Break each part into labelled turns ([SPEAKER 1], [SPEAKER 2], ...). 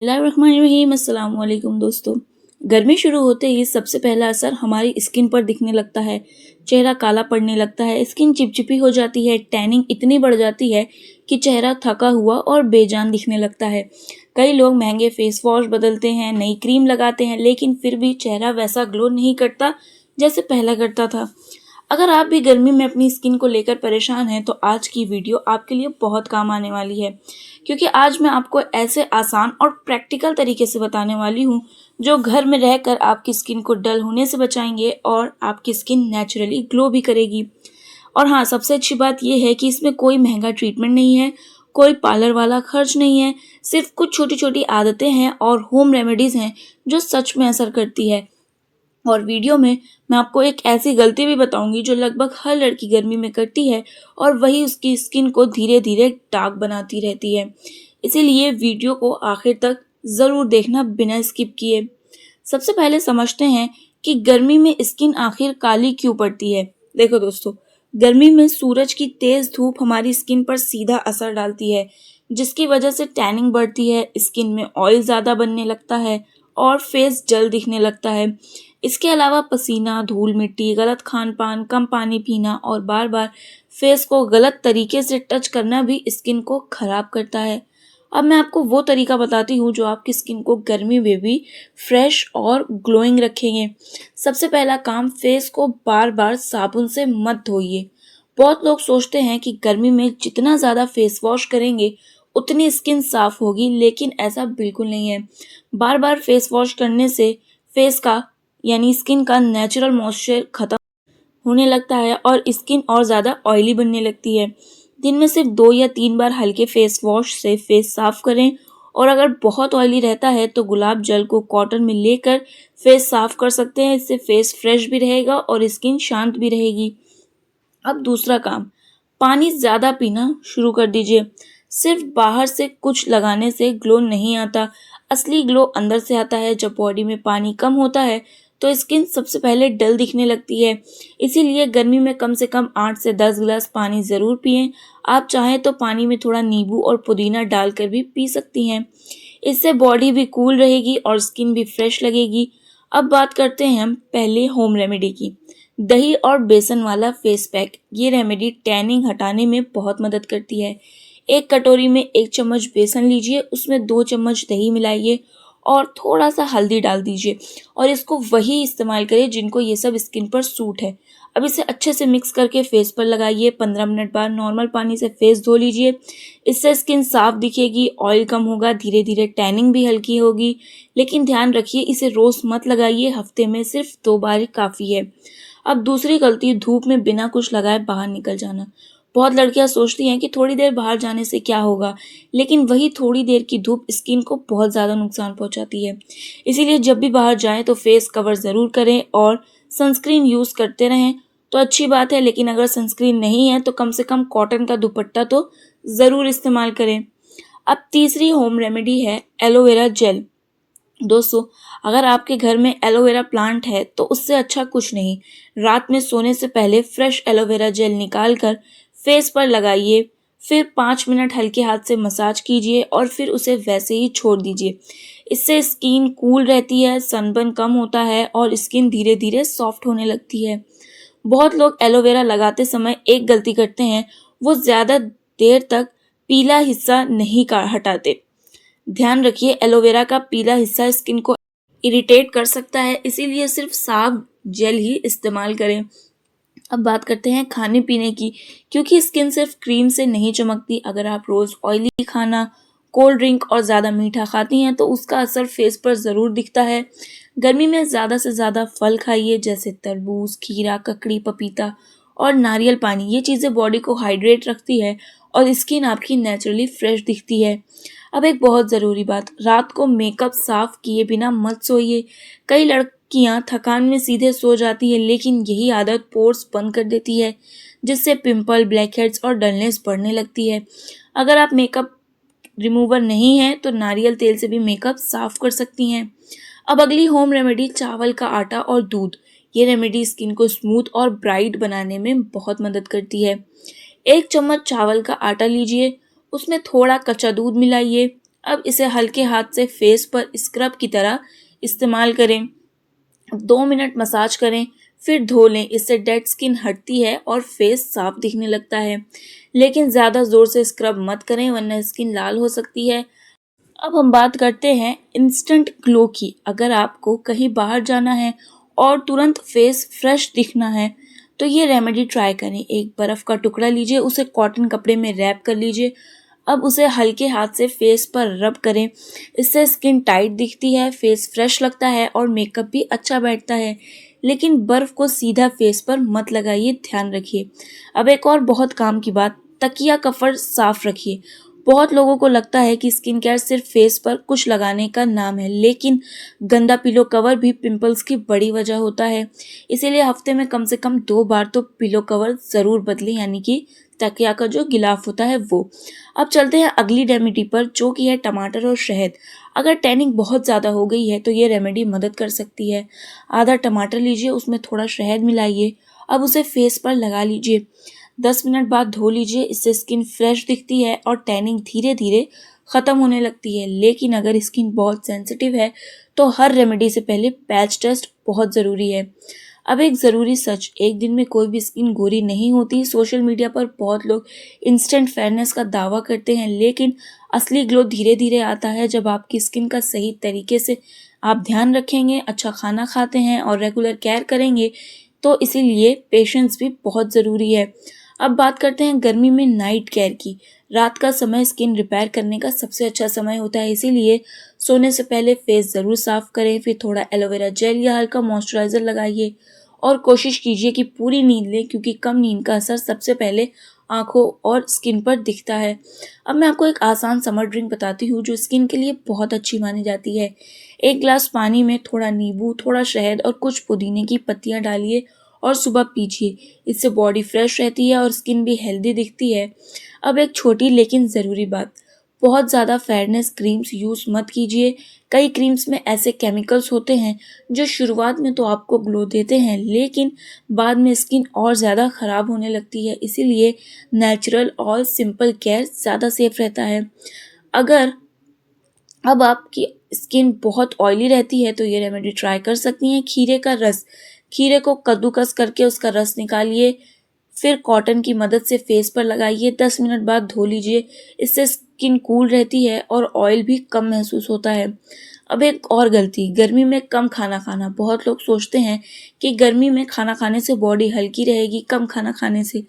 [SPEAKER 1] बिस्मिल्लाहिर्रहमानिर्रहीम। अस्सलाम वालेकुम दोस्तों। गर्मी शुरू होते ही सबसे पहला असर हमारी स्किन पर दिखने लगता है। चेहरा काला पड़ने लगता है, स्किन चिपचिपी हो जाती है, टैनिंग इतनी बढ़ जाती है कि चेहरा थका हुआ और बेजान दिखने लगता है। कई लोग महंगे फेस वॉश बदलते हैं, नई क्रीम लगाते हैं, लेकिन फिर भी चेहरा वैसा ग्लो नहीं करता जैसे पहला करता था। अगर आप भी गर्मी में अपनी स्किन को लेकर परेशान हैं तो आज की वीडियो आपके लिए बहुत काम आने वाली है, क्योंकि आज मैं आपको ऐसे आसान और प्रैक्टिकल तरीके से बताने वाली हूँ जो घर में रहकर आपकी स्किन को डल होने से बचाएंगे और आपकी स्किन नेचुरली ग्लो भी करेगी। और हाँ, सबसे अच्छी बात यह है कि इसमें कोई महंगा ट्रीटमेंट नहीं है, कोई पार्लर वाला खर्च नहीं है, सिर्फ कुछ छोटी छोटी आदतें हैं और होम रेमेडीज़ हैं जो सच में असर करती है। और वीडियो में मैं आपको एक ऐसी गलती भी बताऊंगी जो लगभग हर लड़की गर्मी में करती है और वही उसकी स्किन को धीरे धीरे डार्क बनाती रहती है। इसीलिए वीडियो को आखिर तक ज़रूर देखना बिना स्किप किए। सबसे पहले समझते हैं कि गर्मी में स्किन आखिर काली क्यों पड़ती है। देखो दोस्तों, गर्मी में सूरज की तेज धूप हमारी स्किन पर सीधा असर डालती है, जिसकी वजह से टैनिंग बढ़ती है, स्किन में ऑयल ज़्यादा बनने लगता है और फेस जल दिखने लगता है। इसके अलावा पसीना, धूल मिट्टी, गलत खान पान, कम पानी पीना और बार बार फेस को गलत तरीके से टच करना भी स्किन को खराब करता है। अब मैं आपको वो तरीका बताती हूँ जो आपकी स्किन को गर्मी में भी फ्रेश और ग्लोइंग रखेंगे। सबसे पहला काम, फेस को बार बार साबुन से मत धोइए। बहुत लोग सोचते हैं कि गर्मी में जितना ज़्यादा फेस वॉश करेंगे उतनी स्किन साफ होगी, लेकिन ऐसा बिल्कुल नहीं है। बार बार फेस वॉश करने से फेस का यानी स्किन का नेचुरल मॉइस्चर खत्म होने लगता है और स्किन और ज़्यादा ऑयली बनने लगती है। दिन में सिर्फ 2 या 3 बार हल्के फेस वॉश से फेस साफ करें, और अगर बहुत ऑयली रहता है तो गुलाब जल को कॉटन में लेकर फेस साफ कर सकते हैं। इससे फेस फ्रेश भी रहेगा और स्किन शांत भी रहेगी। अब दूसरा काम, पानी ज़्यादा पीना शुरू कर दीजिए। सिर्फ बाहर से कुछ लगाने से ग्लो नहीं आता, असली ग्लो अंदर से आता है। जब बॉडी में पानी कम होता है तो स्किन सबसे पहले डल दिखने लगती है। इसीलिए गर्मी में कम से कम 8 से 10 गिलास पानी ज़रूर पिएं। आप चाहें तो पानी में थोड़ा नींबू और पुदीना डालकर भी पी सकती हैं। इससे बॉडी भी कूल रहेगी और स्किन भी फ्रेश लगेगी। अब बात करते हैं हम पहले होम रेमेडी की। दही और बेसन वाला फेस पैक, ये रेमेडी टैनिंग हटाने में बहुत मदद करती है। एक कटोरी में 1 चम्मच बेसन लीजिए, उसमें 2 चम्मच दही मिलाइए और थोड़ा सा हल्दी डाल दीजिए, और इसको वही इस्तेमाल करें जिनको ये सब स्किन पर सूट है। अब इसे अच्छे से मिक्स करके फेस पर लगाइए। 15 मिनट बाद नॉर्मल पानी से फेस धो लीजिए। इससे स्किन साफ दिखेगी, ऑयल कम होगा, धीरे धीरे टैनिंग भी हल्की होगी। लेकिन ध्यान रखिए, इसे रोज़ मत लगाइए, हफ्ते में सिर्फ 2 बार ही काफ़ी है। अब दूसरी गलती, धूप में बिना कुछ लगाए बाहर निकल जाना। बहुत लड़कियां सोचती हैं कि थोड़ी देर बाहर जाने से क्या होगा, लेकिन वही थोड़ी देर की धूप स्किन को बहुत ज़्यादा नुकसान पहुंचाती है। इसीलिए जब भी बाहर जाएं तो फेस कवर ज़रूर करें और सनस्क्रीन यूज़ करते रहें तो अच्छी बात है, लेकिन अगर सनस्क्रीन नहीं है तो कम से कम कॉटन का दुपट्टा तो ज़रूर इस्तेमाल करें। अब तीसरी होम रेमेडी है एलोवेरा जेल। दोस्तों, अगर आपके घर में एलोवेरा प्लांट है तो उससे अच्छा कुछ नहीं। रात में सोने से पहले फ्रेश एलोवेरा जेल निकाल कर फेस पर लगाइए, फिर 5 मिनट हल्के हाथ से मसाज कीजिए और फिर उसे वैसे ही छोड़ दीजिए। इससे स्किन कूल रहती है, सनबर्न कम होता है और स्किन धीरे धीरे सॉफ्ट होने लगती है। बहुत लोग एलोवेरा लगाते समय एक गलती करते हैं, वो ज़्यादा देर तक पीला हिस्सा नहीं हटाते। ध्यान रखिए, एलोवेरा का पीला हिस्सा स्किन को इरिटेट कर सकता है, इसीलिए सिर्फ साफ जेल ही इस्तेमाल करें। अब बात करते हैं खाने पीने की, क्योंकि स्किन सिर्फ क्रीम से नहीं चमकती। अगर आप रोज़ ऑयली खाना, कोल्ड ड्रिंक और ज़्यादा मीठा खाती हैं तो उसका असर फेस पर ज़रूर दिखता है। गर्मी में ज़्यादा से ज़्यादा फल खाइए, जैसे तरबूज, खीरा, ककड़ी, पपीता और नारियल पानी। ये चीज़ें बॉडी को हाइड्रेट रखती है और स्किन आपकी नेचुरली फ्रेश दिखती है। अब एक बहुत ज़रूरी बात, रात को मेकअप साफ किए बिना मत सोइए। कई लड़कियां थकान में सीधे सो जाती है, लेकिन यही आदत पोर्स बंद कर देती है, जिससे पिंपल, ब्लैकहेड्स और डलनेस बढ़ने लगती है। अगर आप मेकअप रिमूवर नहीं है तो नारियल तेल से भी मेकअप साफ कर सकती हैं। अब अगली होम रेमेडी, चावल का आटा और दूध। ये रेमेडी स्किन को स्मूथ और ब्राइट बनाने में बहुत मदद करती है। 1 चम्मच चावल का आटा लीजिए, उसमें थोड़ा कच्चा दूध मिलाइए अब इसे हल्के हाथ से फेस पर स्क्रब की तरह इस्तेमाल करें। 2 मिनट मसाज करें, फिर धो लें। इससे डेड स्किन हटती है और फेस साफ दिखने लगता है। लेकिन ज़्यादा ज़ोर से स्क्रब मत करें वरना स्किन लाल हो सकती है। अब हम बात करते हैं इंस्टेंट ग्लो की। अगर आपको कहीं बाहर जाना है और तुरंत फेस फ्रेश दिखना है तो ये रेमेडी ट्राई करें। एक बर्फ़ का टुकड़ा लीजिए, उसे कॉटन कपड़े में रैप कर लीजिए। अब उसे हल्के हाथ से फेस पर रब करें। इससे स्किन टाइट दिखती है, फेस फ्रेश लगता है और मेकअप भी अच्छा बैठता है। लेकिन बर्फ़ को सीधा फेस पर मत लगाइए, ध्यान रखिए। अब एक और बहुत काम की बात, तकिया कवर साफ रखिए। बहुत लोगों को लगता है कि स्किन केयर सिर्फ फेस पर कुछ लगाने का नाम है, लेकिन गंदा पिलो कवर भी पिंपल्स की बड़ी वजह होता है। इसीलिए हफ्ते में कम से कम 2 बार तो पिलो कवर ज़रूर बदलें, यानी कि तकिया का जो गिलाफ होता है वो। अब चलते हैं अगली रेमेडी पर, जो कि है टमाटर और शहद। अगर टैनिंग बहुत ज़्यादा हो गई है तो ये रेमेडी मदद कर सकती है। आधा टमाटर लीजिए, उसमें थोड़ा शहद मिलाइए। अब उसे फेस पर लगा लीजिए। 10 मिनट बाद धो लीजिए। इससे स्किन फ्रेश दिखती है और टैनिंग धीरे धीरे ख़त्म होने लगती है। लेकिन अगर स्किन बहुत सेंसिटिव है तो हर रेमेडी से पहले पैच टेस्ट बहुत ज़रूरी है। अब एक ज़रूरी सच, एक दिन में कोई भी स्किन गोरी नहीं होती। सोशल मीडिया पर बहुत लोग इंस्टेंट फेयरनेस का दावा करते हैं, लेकिन असली ग्लो धीरे धीरे आता है जब आपकी स्किन का सही तरीके से आप ध्यान रखेंगे, अच्छा खाना खाते हैं और रेगुलर केयर करेंगे। तो इसीलिए पेशेंस भी बहुत ज़रूरी है। अब बात करते हैं गर्मी में नाइट केयर की। रात का समय स्किन रिपेयर करने का सबसे अच्छा समय होता है, इसीलिए सोने से पहले फेस ज़रूर साफ़ करें। फिर थोड़ा एलोवेरा जेल या हल्का मॉइस्चराइज़र लगाइए और कोशिश कीजिए कि पूरी नींद लें, क्योंकि कम नींद का असर सबसे पहले आँखों और स्किन पर दिखता है। अब मैं आपको एक आसान समर ड्रिंक बताती हूँ जो स्किन के लिए बहुत अच्छी मानी जाती है। 1 गिलास पानी में थोड़ा नींबू, थोड़ा शहद और कुछ पुदीने की पत्तियाँ डालिए और सुबह पीजिए। इससे बॉडी फ्रेश रहती है और स्किन भी हेल्दी दिखती है। अब एक छोटी लेकिन ज़रूरी बात, बहुत ज़्यादा फेयरनेस क्रीम्स यूज़ मत कीजिए। कई क्रीम्स में ऐसे केमिकल्स होते हैं जो शुरुआत में तो आपको ग्लो देते हैं, लेकिन बाद में स्किन और ज़्यादा ख़राब होने लगती है। इसीलिए नेचुरल और सिंपल केयर ज़्यादा सेफ रहता है। अगर अब आपकी स्किन बहुत ऑयली रहती है तो ये रेमेडी ट्राई कर सकती हैं। खीरे का रस, खीरे को कद्दूकस करके उसका रस निकालिए, फिर कॉटन की मदद से फेस पर लगाइए। 10 मिनट बाद धो लीजिए। इससे स्किन कूल रहती है और ऑयल भी कम महसूस होता है। अब एक और गलती, गर्मी में कम खाना खाना। बहुत लोग सोचते हैं कि गर्मी में खाना खाने से बॉडी हल्की रहेगी, कम खाना खाने से,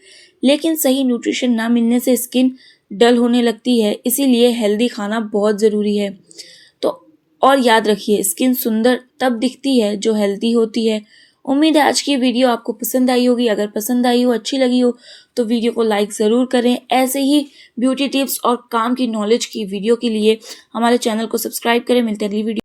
[SPEAKER 1] लेकिन सही न्यूट्रिशन ना मिलने से स्किन डल होने लगती है। इसीलिए हेल्दी खाना बहुत ज़रूरी है। तो और याद रखिए, स्किन सुंदर तब दिखती है जो हेल्दी होती है। उम्मीद है आज की वीडियो आपको पसंद आई होगी। अगर पसंद आई हो, अच्छी लगी हो तो वीडियो को लाइक ज़रूर करें। ऐसे ही ब्यूटी टिप्स और काम की नॉलेज की वीडियो के लिए हमारे चैनल को सब्सक्राइब करें। मिलते हैं अगली वीडियो।